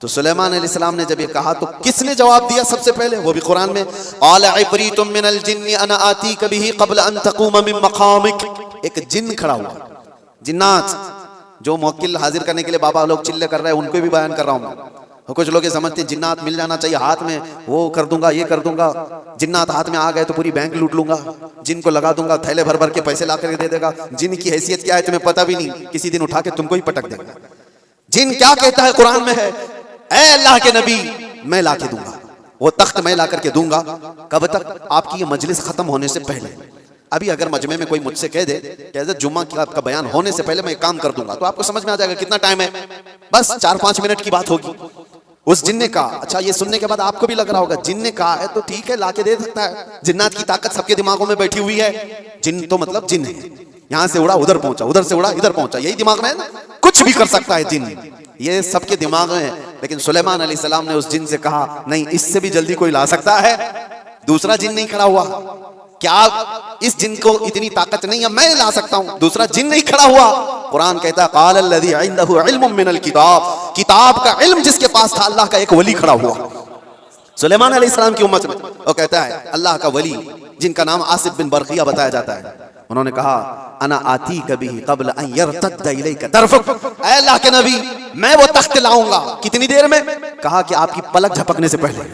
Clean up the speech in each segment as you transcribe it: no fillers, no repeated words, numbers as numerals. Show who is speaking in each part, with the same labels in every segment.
Speaker 1: تو سلیمان علیہ السلام نے جب یہ کہا تو کس نے جواب دیا سب سے پہلے؟ وہ بھی قرآن میں، قال عفریت من الجن انا آتیک بہ قبل ان تقوم من مقامک. ایک جن کھڑا ہوا، جنات جو موکل حاضر کرنے کے لیے بابا لوگ چلے کر رہے ہیں ان کو بھی بیان کر رہا ہوں میں. کچھ لوگ یہ سمجھتے ہیں جنات مل جانا چاہیے ہاتھ میں، وہ کر دوں گا یہ کر دوں گا، جنات ہاتھ میں آ گئے تو پوری بینک لوٹ لوں گا، جن کو لگا دوں گا تھیلے بھر بھر کے پیسے لا کر دے دے گا. جن کی حیثیت کیا ہے تمہیں پتہ بھی نہیں، کسی دن اٹھا کے تم کو ہی پٹک دے گا. جن کیا کہتا ہے قرآن میں ہے، اے اللہ کے نبی میں لا کے دوں گا، وہ تخت میں لا کر کے دوں گا. کب تک؟ آپ کی یہ مجلس ختم ہونے سے پہلے. ابھی اگر مجمع میں کوئی مجھ سے کہہ دے کہ حضرت جمعہ کی آپ کا بیان ہونے سے پہلے میں یہ کام کر دوں گا، تو آپ کو سمجھ میں آ جائے گا کتنا ٹائم ہے، بس 4-5 منٹ کی بات ہوگی. اس جن نے کہا، اچھا یہ سننے کے بعد آپ کو بھی لگ رہا ہوگا جن نے کہا ہے تو ٹھیک ہے لا کے دے سکتا ہے، جنات کی طاقت سب کے دماغوں میں بیٹھی ہوئی ہے. جن تو مطلب جن ہے، یہاں سے اڑا ادھر پہنچا، ادھر سے اڑا ادھر پہنچا، یہی دماغ میں ہے نا، کچھ بھی کر سکتا ہے جن، یہ سب کے دماغ میں ہے. لیکن سلیمان علیہ السلام نے اس جن سے کہا نہیں، اس سے بھی جلدی کوئی لا سکتا ہے. دوسرا جن نہیں کھڑا ہوا، کیا اس جن کو اتنی طاقت نہیں ہے میں لا سکتا ہوں؟ دوسرا جن نہیں کھڑا ہوا. قرآن کہتا ہے قال الذی عنده علم من الکتاب، کتاب کا علم جس کے پاس تھا، اللہ کا ایک ولی کھڑا ہوا سلیمان علیہ السلام کی امت میں. وہ کہتا ہے اللہ کا ولی جن کا نام آصف بن برقیہ بتایا جاتا ہے، انہوں نے کہا انا آتیک بہ قبل ان یرتد الیک طرفک، اے اللہ کے نبی میں وہ تخت لاؤں گا. کتنی دیر میں؟ کہا کہ آپ کی پلک جھپکنے سے پہلے.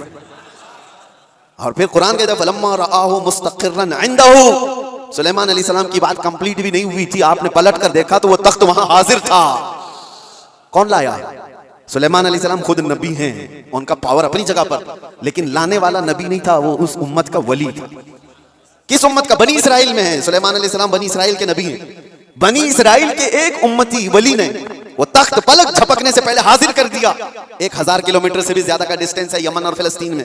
Speaker 1: اور پھر قرآن کہتا ہے فلما رآہ مستقرا عنده، سلیمان علیہ السلام کی بات کمپلیٹ بھی نہیں ہوئی تھی، آپ نے پلٹ کر دیکھا تو وہ تخت وہاں حاضر تھا. کون لایا؟ سلیمان علیہ السلام خود نبی ہیں، ان کا پاور اپنی جگہ پر، لیکن لانے والا نبی نہیں تھا، وہ اس امت کا ولی تھا. کس امت کا؟ بنی اسرائیل میں ہے. سلیمان علیہ السلام بنی اسرائیل کے نبی ہیں. بنی اسرائیل کے ایک امتی ولی نے وہ تخت پلک جھپکنے سے پہلے حاضر کر دیا. 1000 کلومیٹر سے بھی زیادہ کا ڈسٹینس ہے یمن اور فلسطین میں،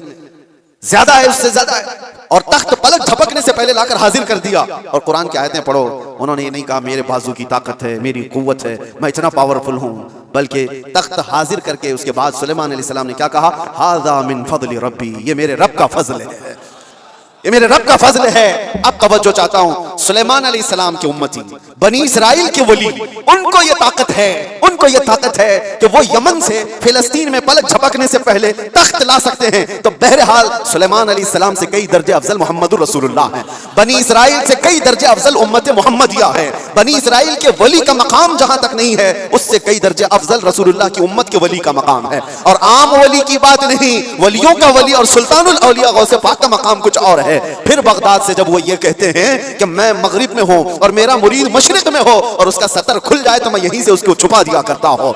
Speaker 1: زیادہ ہے، اس سے زیادہ ہے، اور تخت پلک جھپکنے سے پہلے لا کر حاضر کر دیا. اور قرآن کی آیتیں پڑھو، انہوں نے یہ نہیں کہا میرے بازو کی طاقت ہے، میری قوت ہے، میں اتنا پاورفل ہوں، بلکہ تخت حاضر کر کے اس کے بعد سلیمان علیہ السلام نے کیا کہا؟ ھذا من فضل ربی، یہ میرے رب کا فضل ہے، یہ میرے رب کا فضل ہے. اب توجہ چاہتا ہوں، سلیمان علیہ السلام کے امتی بنی اسرائیل کے ولی، ان کو یہ طاقت ہے، ان کو یہ طاقت ہے کہ وہ یمن سے فلسطین میں پلک جھپکنے سے پہلے تخت لا سکتے ہیں. تو بہرحال سلیمان علیہ السلام سے کئی درجے افضل محمد الرسول اللہ ہیں، بنی اسرائیل سے کئی درجے افضل امت محمدیہ ہے. بنی اسرائیل کے ولی کا مقام جہاں تک نہیں ہے، اس سے کئی درجے افضل رسول اللہ کی امت کے ولی کا مقام ہے. اور عام ولی کی بات نہیں، ولیوں کا ولی اور سلطان الاولیاء غوث پاک کا مقام کچھ اور ہے. پھر بغداد سے جب وہ یہ کہتے ہیں کہ میں مغرب میں ہوں اور میرا مرید مشرق میں ہو اور اس کا سطر کھل جائے تو میں یہیں سے اس کو چھپا دیا کرتا ہوں.